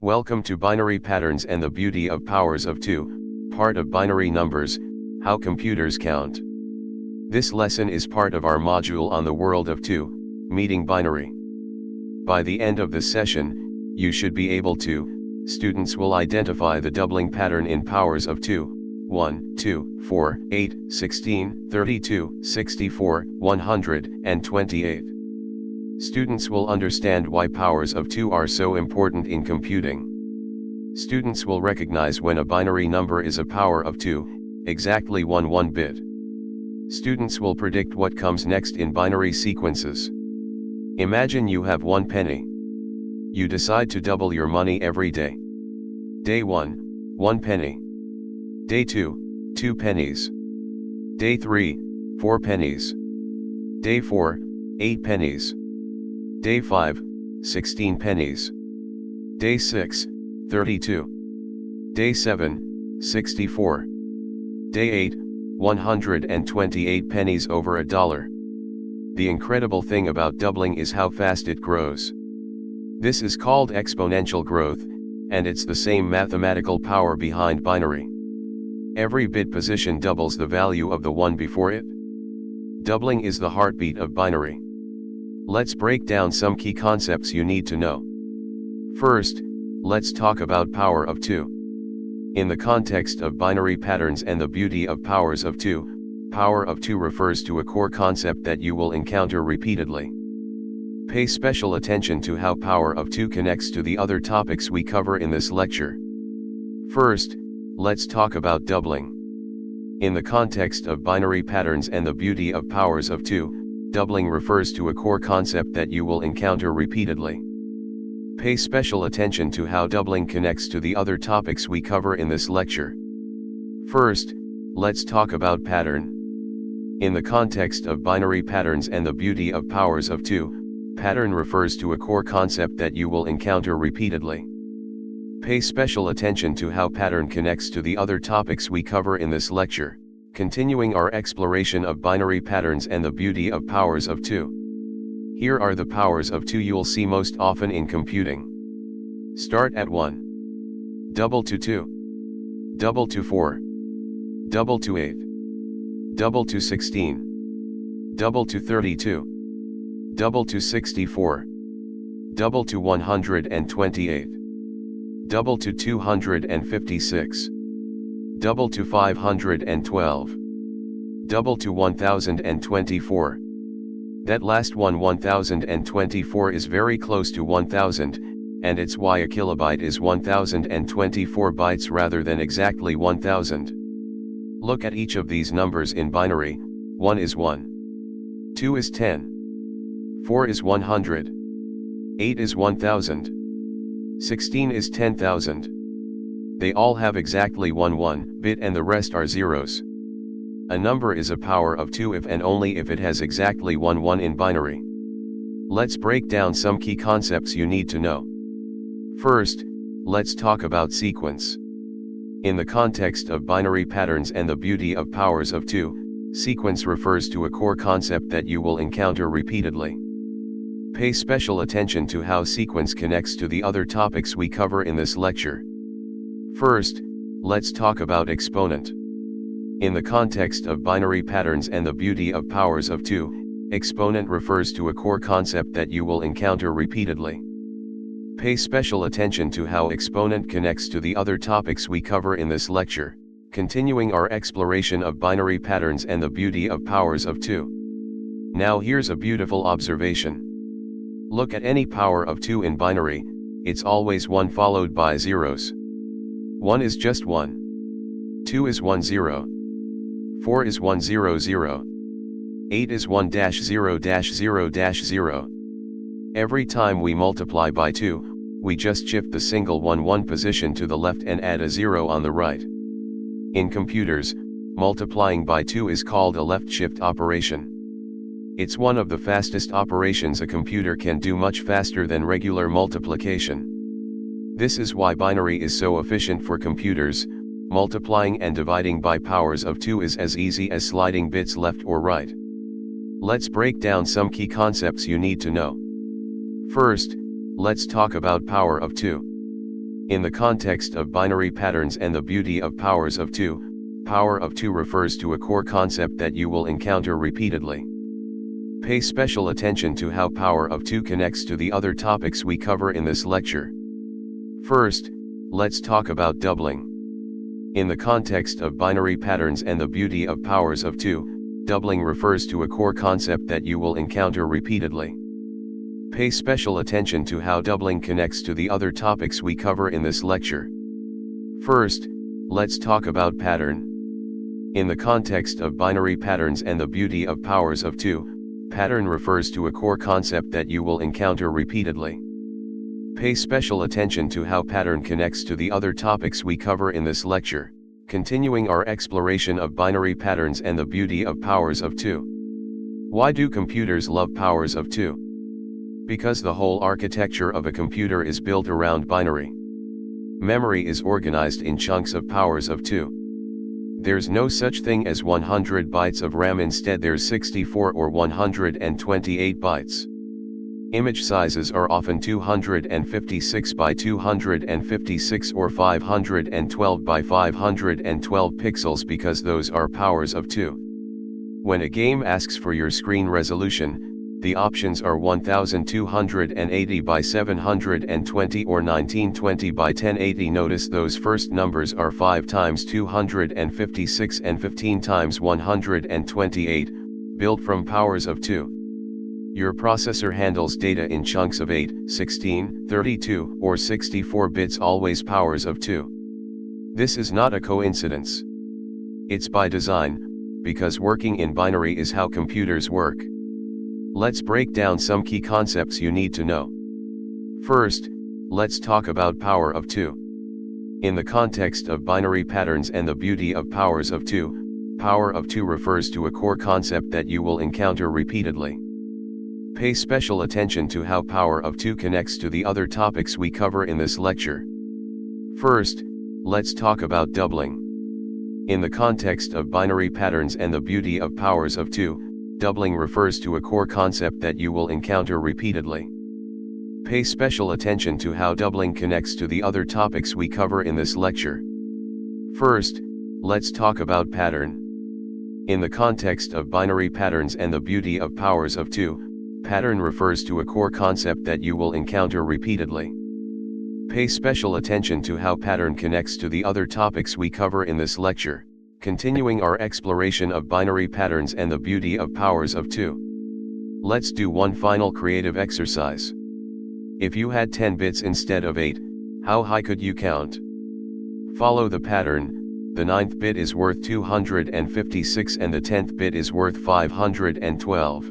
Welcome to Binary Patterns and the Beauty of Powers of 2, part of Binary Numbers, How Computers Count. This lesson is part of our module on the world of 2, meeting binary. By the end of this session, you should be able to, students will identify the doubling pattern in powers of 2, 1, 2, 4, 8, 16, 32, 64, 100, and 28. Students will understand why powers of 2 are so important in computing. Students will recognize when a binary number is a power of 2, exactly 1 bit. Students will predict what comes next in binary sequences. Imagine you have 1 penny. You decide to double your money every day. Day 1, 1 penny. Day 2, 2 pennies. Day 3, 4 pennies. Day 4, 8 pennies. Day 5, 16 pennies. Day 6, 32. Day 7, 64. Day 8, 128 pennies over a dollar. The incredible thing about doubling is how fast it grows. This is called exponential growth, and it's the same mathematical power behind binary. Every bit position doubles the value of the one before it. Doubling is the heartbeat of binary. Let's break down some key concepts you need to know. First, let's talk about power of 2. In the context of binary patterns and the beauty of powers of 2, power of 2 refers to a core concept that you will encounter repeatedly. Pay special attention to how power of 2 connects to the other topics we cover in this lecture. First, let's talk about doubling. In the context of binary patterns and the beauty of powers of 2, doubling refers to a core concept that you will encounter repeatedly. Pay special attention to how doubling connects to the other topics we cover in this lecture. First, let's talk about pattern. In the context of binary patterns and the beauty of powers of 2, pattern refers to a core concept that you will encounter repeatedly. Pay special attention to how pattern connects to the other topics we cover in this lecture, continuing our exploration of binary patterns and the beauty of powers of 2. Here are the powers of 2 you'll see most often in computing. Start at 1. Double to 2. Double to 4. Double to 8. Double to 16. Double to 32. Double to 64. Double to 128. Double to 256. Double to 512. Double to 1024. That last one 1024 is very close to 1000, and it's why a kilobyte is 1024 bytes rather than exactly 1000. Look at each of these numbers in binary. 1 is 1. 2 is 10. 4 is 100. 8 is 1000. 16 is 10,000. They all have exactly 1 bit and the rest are zeros. A number is a power of 2 if and only if it has exactly 1 in binary. Let's break down some key concepts you need to know. First, let's talk about sequence. In the context of binary patterns and the beauty of powers of 2, sequence refers to a core concept that you will encounter repeatedly. Pay special attention to how sequence connects to the other topics we cover in this lecture. First, let's talk about exponent. In the context of binary patterns and the beauty of powers of 2, exponent refers to a core concept that you will encounter repeatedly. Pay special attention to how exponent connects to the other topics we cover in this lecture, continuing our exploration of binary patterns and the beauty of powers of 2. Now here's a beautiful observation. Look at any power of 2 in binary, it's always 1 followed by zeros. 1 is just 1. 2 is 10. 4 is 100. 8 is 1-0-0-0. Every time we multiply by 2, we just shift the single 1 position to the left and add a 0 on the right. In computers, multiplying by 2 is called a left shift operation. It's one of the fastest operations a computer can do, much faster than regular multiplication. This is why binary is so efficient for computers. Multiplying and dividing by powers of 2 is as easy as sliding bits left or right. Let's break down some key concepts you need to know. First, let's talk about power of 2. In the context of binary patterns and the beauty of powers of 2, power of 2 refers to a core concept that you will encounter repeatedly. Pay special attention to how power of 2 connects to the other topics we cover in this lecture. First, let's talk about doubling. In the context of binary patterns and the beauty of powers of 2, doubling refers to a core concept that you will encounter repeatedly. Pay special attention to how doubling connects to the other topics we cover in this lecture. First, let's talk about pattern. In the context of binary patterns and the beauty of powers of 2, pattern refers to a core concept that you will encounter repeatedly. Pay special attention to how pattern connects to the other topics we cover in this lecture, continuing our exploration of binary patterns and the beauty of powers of 2. Why do computers love powers of 2? Because the whole architecture of a computer is built around binary. Memory is organized in chunks of powers of 2. There's no such thing as 100 bytes of RAM, instead there's 64 or 128 bytes. Image sizes are often 256 by 256 or 512 by 512 pixels because those are powers of 2. When a game asks for your screen resolution, the options are 1280 by 720 or 1920 by 1080. Notice those first numbers are 5 times 256 and 15 times 128, built from powers of 2. Your processor handles data in chunks of 8, 16, 32, or 64 bits, always powers of 2. This is not a coincidence. It's by design, because working in binary is how computers work. Let's break down some key concepts you need to know. First, let's talk about power of 2. In the context of binary patterns and the beauty of powers of 2, power of 2 refers to a core concept that you will encounter repeatedly. Pay special attention to how power of 2 connects to the other topics we cover in this lecture. First, let's talk about doubling. In the context of binary patterns and the beauty of powers of 2, doubling refers to a core concept that you will encounter repeatedly. Pay special attention to how doubling connects to the other topics we cover in this lecture. First, let's talk about pattern. In the context of binary patterns and the beauty of powers of 2, pattern refers to a core concept that you will encounter repeatedly. Pay special attention to how pattern connects to the other topics we cover in this lecture, continuing our exploration of binary patterns and the beauty of powers of 2. Let's do one final creative exercise. If you had 10 bits instead of 8, how high could you count? Follow the pattern. The 9th bit is worth 256 and the 10th bit is worth 512.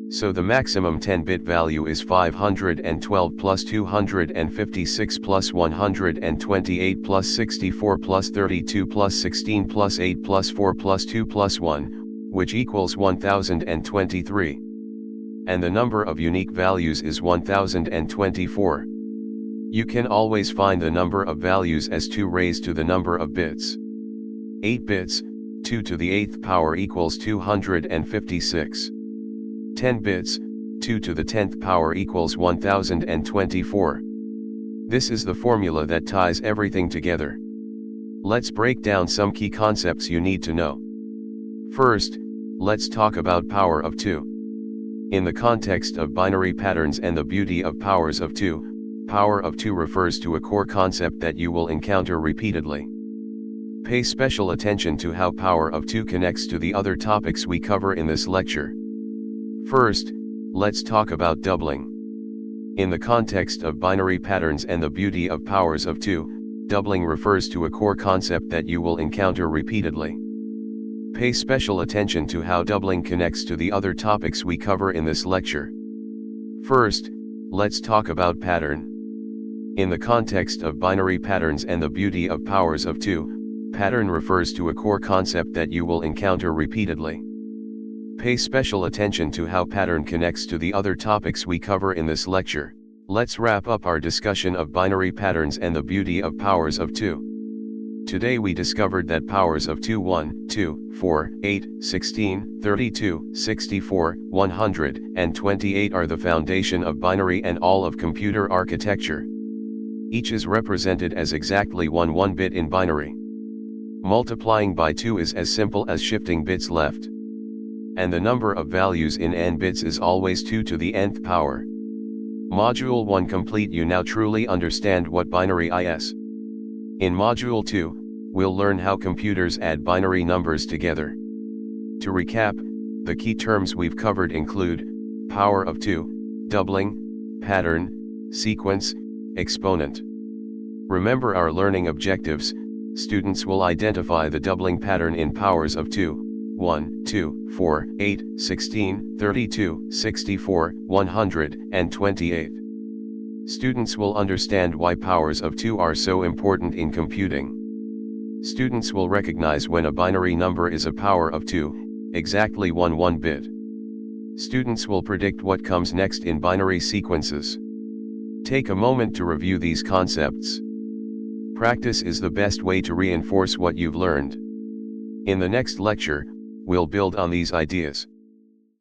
So the maximum 10-bit value is 512 plus 256 plus 128 plus 64 plus 32 plus 16 plus 8 plus 4 plus 2 plus 1, which equals 1023. And the number of unique values is 1024. You can always find the number of values as 2 raised to the number of bits. 8 bits, 2 to the 8th power equals 256. 10 bits, 2 to the 10th power equals 1024. This is the formula that ties everything together. Let's break down some key concepts you need to know. First, let's talk about power of 2. In the context of binary patterns and the beauty of powers of 2, power of 2 refers to a core concept that you will encounter repeatedly. Pay special attention to how power of 2 connects to the other topics we cover in this lecture. First, let's talk about doubling. In the context of binary patterns and the beauty of powers of 2, doubling refers to a core concept that you will encounter repeatedly. Pay special attention to how doubling connects to the other topics we cover in this lecture. First, let's talk about pattern. In the context of binary patterns and the beauty of powers of 2, pattern refers to a core concept that you will encounter repeatedly. Pay special attention to how pattern connects to the other topics we cover in this lecture. Let's wrap up our discussion of binary patterns and the beauty of powers of 2. Today we discovered that powers of 2, 1, 2, 4, 8, 16, 32, 64, 128 are the foundation of binary and all of computer architecture. Each is represented as exactly one 1-bit in binary. Multiplying by 2 is as simple as shifting bits left. And the number of values in n bits is always 2 to the nth power. Module 1 complete. You now truly understand what binary is. In Module 2, we'll learn how computers add binary numbers together. To recap, the key terms we've covered include power of 2, doubling, pattern, sequence, exponent. Remember our learning objectives. Students will identify the doubling pattern in powers of 2, 1, 2, 4, 8, 16, 32, 64, 100, and 28. Students will understand why powers of 2 are so important in computing. Students will recognize when a binary number is a power of 2, exactly 1 bit. Students will predict what comes next in binary sequences. Take a moment to review these concepts. Practice is the best way to reinforce what you've learned. In the next lecture, we'll build on these ideas.